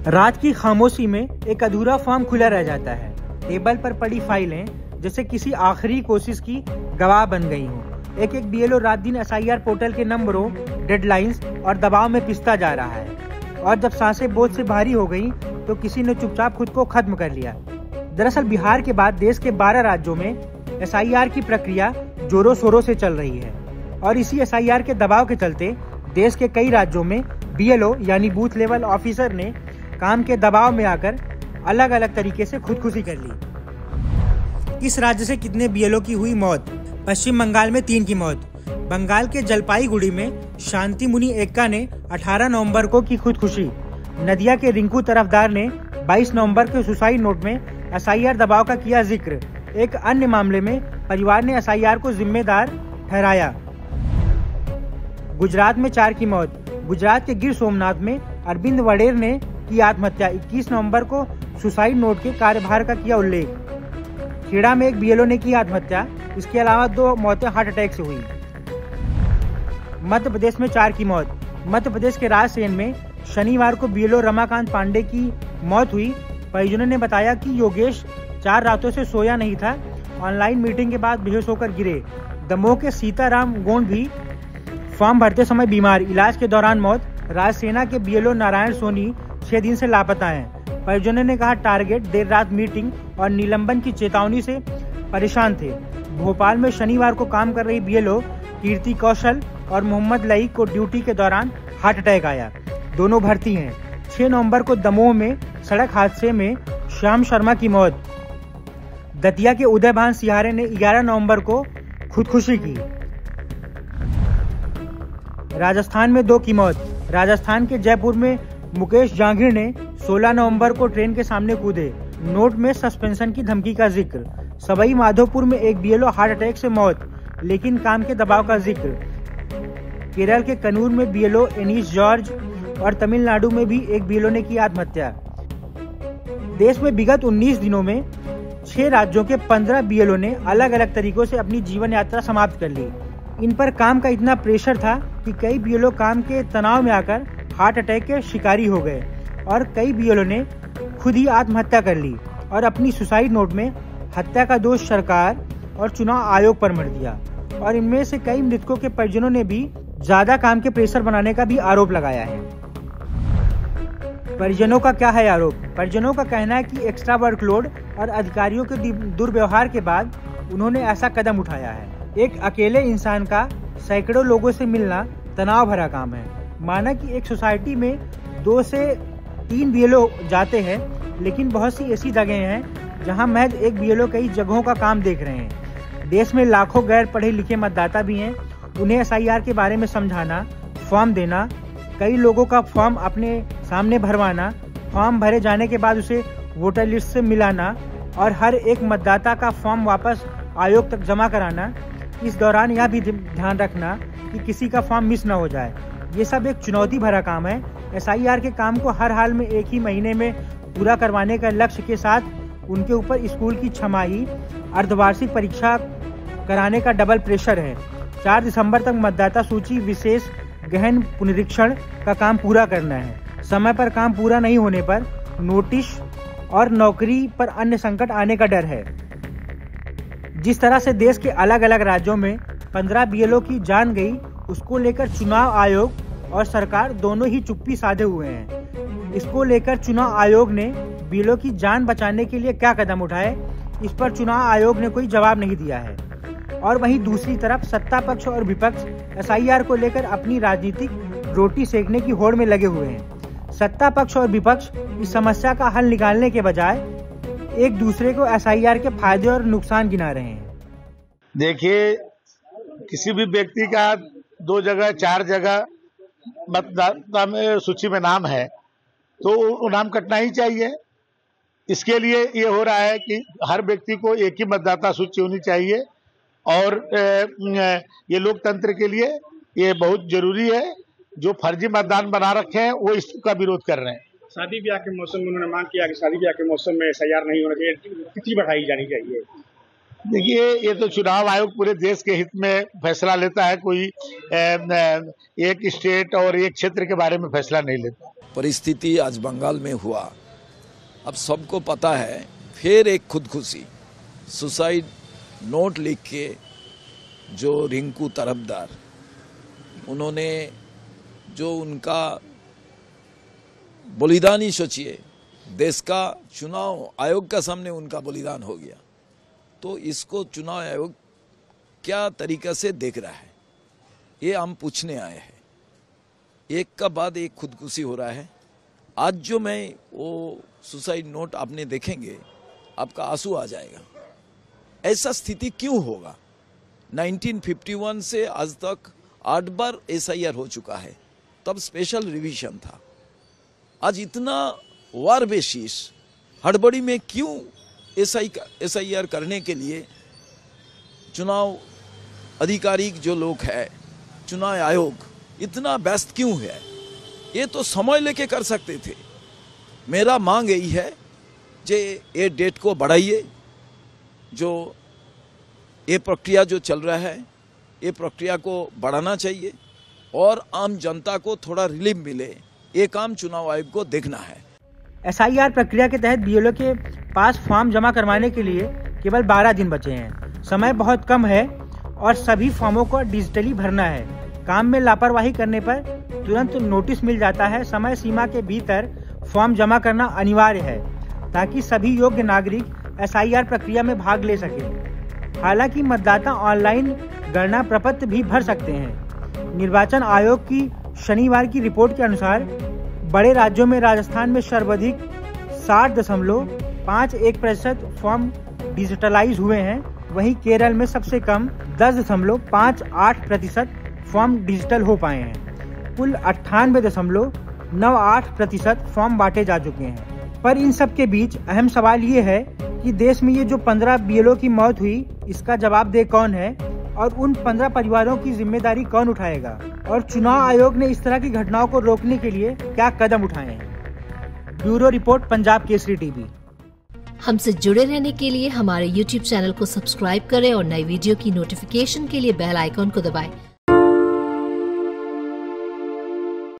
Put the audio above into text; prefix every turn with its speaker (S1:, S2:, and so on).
S1: रात की खामोशी में एक अधूरा फॉर्म खुला रह जाता है। टेबल पर पड़ी फाइलें जैसे किसी आखिरी कोशिश की गवाह बन गई हों। एक एक बीएलओ रात दिन एसआईआर पोर्टल के नंबरों, डेडलाइंस और दबाव में पिसता जा रहा है। और जब सांसें बोझ से भारी हो गई तो किसी ने चुपचाप खुद को खत्म कर लिया। दरअसल बिहार के बाद देश के 12 राज्यों में एसआईआर की प्रक्रिया जोरों शोरों से चल रही है और इसी एसआईआर के दबाव के चलते देश के कई राज्यों में बीएलओ यानी बूथ लेवल ऑफिसर ने काम के दबाव में आकर अलग अलग तरीके से खुदकुशी कर ली। इस राज्य से कितने बीएलओ की हुई मौत? पश्चिम बंगाल में 3 की मौत। बंगाल के जलपाईगुड़ी में शांति मुनि एक्का ने 18 नवंबर को की खुदकुशी। नदिया के रिंकू तरफदार ने 22 नवंबर के सुसाइड नोट में एसआईआर दबाव का किया जिक्र। एक अन्य मामले में परिवार ने एसआईआर को जिम्मेदार ठहराया। गुजरात में 4 की मौत। गुजरात के गिर सोमनाथ में अरविंद वडेर ने की आत्महत्या। 21 नवंबर को सुसाइड नोट के कार्यभार का किया उल्लेख। खेड़ा में एक बीएलओ ने की आत्महत्या। इसके अलावा 2 मौतें हार्ट अटैक से हुई। मध्य प्रदेश में 4 की मौत। मध्य प्रदेश के रायसेन में शनिवार को बीएलओ रमाकांत पांडे की मौत हुई। परिजनों ने बताया कि योगेश 4 रातों से सोया नहीं था। ऑनलाइन मीटिंग के बाद बेहोश होकर गिरे। दमोह के सीताराम गोंड भी फॉर्म भरते समय बीमार, इलाज के दौरान मौत। राजसेना के बीएलओ नारायण सोनी 6 दिन से लापता हैं। परिजनों ने कहा टारगेट देर रात मीटिंग और निलंबन की चेतावनी से परेशान थे। भोपाल में शनिवार को काम कर रही बीएलओ कीर्ति कौशल और मोहम्मद लई को ड्यूटी के दौरान हार्ट अटैक आया। दोनों भर्ती हैं। 6 नवंबर को दमोह में सड़क हादसे में श्याम शर्मा की मौत। दतिया के उदयभान सिहारे ने 11 नवंबर को खुदकुशी की। राजस्थान में 2 की मौत। राजस्थान के जयपुर में मुकेश जांघिड़ ने 16 नवंबर को ट्रेन के सामने कूदे। नोट में सस्पेंशन की धमकी का जिक्र। सवाई माधोपुर में एक बीएलओ हार्ट अटैक से मौत, लेकिन काम के दबाव का जिक्र। केरल के कन्नूर में बीएलओ एनीस जॉर्ज और तमिलनाडु में भी एक बीएलओ ने की आत्महत्या। देश में विगत 19 दिनों में 6 राज्यों के 15 बीएलओ ने अलग अलग तरीकों से अपनी जीवन यात्रा समाप्त कर ली। इन पर काम का इतना प्रेशर था कि कई बीएलओ काम के तनाव में आकर हार्ट अटैक के शिकारी हो गए और कई बीएलओ ने खुद ही आत्महत्या कर ली और अपनी सुसाइड नोट में हत्या का दोष सरकार और चुनाव आयोग पर मढ़ दिया। और इनमें से कई मृतकों के परिजनों ने भी ज्यादा काम के प्रेशर बनाने का भी आरोप लगाया है। परिजनों का क्या है आरोप? परिजनों का कहना है कि एक्स्ट्रा वर्कलोड और अधिकारियों के दुर्व्यवहार के बाद उन्होंने ऐसा कदम उठाया है। एक अकेले इंसान का सैकड़ों लोगों से मिलना तनाव भरा काम है। माना कि एक सोसाइटी में 2 से 3 बीएलओ जाते हैं, लेकिन बहुत सी ऐसी जगह हैं जहां महज एक बीएलओ कई जगहों का काम देख रहे हैं। देश में लाखों गैर पढ़े लिखे मतदाता भी हैं। उन्हें एसआईआर के बारे में समझाना, फॉर्म देना, कई लोगों का फॉर्म अपने सामने भरवाना, फॉर्म भरे जाने के बाद उसे वोटर लिस्ट से मिलाना और हर एक मतदाता का फॉर्म वापस आयोग तक जमा कराना। इस दौरान यह भी ध्यान रखना कि किसी का फॉर्म मिस न हो जाए। ये सब एक चुनौती भरा काम है। एसआईआर के काम को हर हाल में एक ही महीने में पूरा करवाने का लक्ष्य के साथ उनके ऊपर स्कूल की छमाही, अर्धवार्षिक परीक्षा कराने का डबल प्रेशर है। 4 दिसंबर तक मतदाता सूची विशेष गहन पुनरीक्षण का काम पूरा करना है। समय पर काम पूरा नहीं होने पर नोटिस और नौकरी पर अन्य संकट आने का डर है। जिस तरह से देश के अलग अलग राज्यों में 15 बीएलओ की जान गई, उसको लेकर चुनाव आयोग और सरकार दोनों ही चुप्पी साधे हुए हैं। इसको लेकर चुनाव आयोग ने बीएलओ की जान बचाने के लिए क्या कदम उठाए, इस पर चुनाव आयोग ने कोई जवाब नहीं दिया है। और वहीं दूसरी तरफ सत्ता पक्ष और विपक्ष एसआईआर को लेकर अपनी राजनीतिक रोटी सेकने की होड़ में लगे हुए हैं। सत्ता पक्ष और विपक्ष इस समस्या का हल निकालने के बजाय एक दूसरे को एसआईआर के फायदे और नुकसान गिना रहे हैं।
S2: देखिए, किसी भी व्यक्ति का 2 जगह 4 जगह मतदाता में सूची में नाम है तो वो नाम कटना ही चाहिए। इसके लिए ये हो रहा है कि हर व्यक्ति को एक ही मतदाता सूची होनी चाहिए और ये लोकतंत्र के लिए ये बहुत जरूरी है। जो फर्जी मतदान बना रखे हैं वो इसका विरोध कर रहे हैं।
S3: शादी ब्याह के मौसम में उन्होंने मांग किया कि शादी ब्याह के मौसम में एसआईआर नहीं होना चाहिए, तिथि बढ़ाई जानी चाहिए।
S2: देखिए, ये तो चुनाव आयोग पूरे देश के हित में फैसला लेता है। कोई एक स्टेट और एक क्षेत्र के बारे में फैसला नहीं लेता।
S4: परिस्थिति आज बंगाल में हुआ, अब सबको पता है, फिर एक खुदकुशी सुसाइड नोट लिख के जो रिंकू तरफदार, उन्होंने जो उनका बलिदान ही सोचिए, देश का चुनाव आयोग का सामने उनका बलिदान हो गया। तो इसको चुनाव आयोग क्या तरीका से देख रहा है, ये हम पूछने आए हैं। एक का बाद एक खुदकुशी हो रहा है। आज जो मैं वो सुसाइड नोट आपने देखेंगे, आपका आंसू आ जाएगा। ऐसा स्थिति क्यों होगा? 1951 से आज तक 8 बार SIR हो चुका है, तब स्पेशल रिवीजन था। आज इतना वार बेसिस हड़बड़ी में क्यों SIR करने के लिए चुनाव अधिकारी जो लोग हैं, चुनाव आयोग इतना व्यस्त क्यों है? ये तो समय लेके कर सकते थे। मेरा मांग यही है जे ये डेट को बढ़ाइए, जो ये प्रक्रिया जो चल रहा है, ये प्रक्रिया को बढ़ाना चाहिए और आम जनता को थोड़ा रिलीफ मिले। ये काम चुनाव आयोग को देखना है।
S1: SIR प्रक्रिया के तहत BLO के पास फॉर्म जमा करवाने के लिए केवल 12 दिन बचे हैं। समय बहुत कम है और सभी फॉर्मों को डिजिटली भरना है। काम में लापरवाही करने पर तुरंत नोटिस मिल जाता है। समय सीमा के भीतर फॉर्म जमा करना अनिवार्य है ताकि सभी योग्य नागरिक SIR प्रक्रिया में भाग ले सके। हालांकि मतदाता ऑनलाइन गणना प्रपत्र भी भर सकते हैं। निर्वाचन आयोग की शनिवार की रिपोर्ट के अनुसार बड़े राज्यों में राजस्थान में सर्वाधिक 60.51% फॉर्म डिजिटलाइज हुए हैं, वहीं केरल में सबसे कम 10.58% फॉर्म डिजिटल हो पाए हैं। कुल 98.98% फॉर्म बांटे जा चुके हैं। पर इन सब के बीच अहम सवाल ये है कि देश में ये जो 15 BLO की मौत हुई, इसका जवाबदेह कौन है और उन 15 परिवारों की जिम्मेदारी कौन उठाएगा, और चुनाव आयोग ने इस तरह की घटनाओं को रोकने के लिए क्या कदम उठाए हैं। Bureau report, Punjab Kesari TV.
S5: हमसे जुड़े रहने के लिए हमारे YouTube चैनल को सब्सक्राइब करें और नई वीडियो की नोटिफिकेशन के लिए बेल आइकॉन को दबाएं।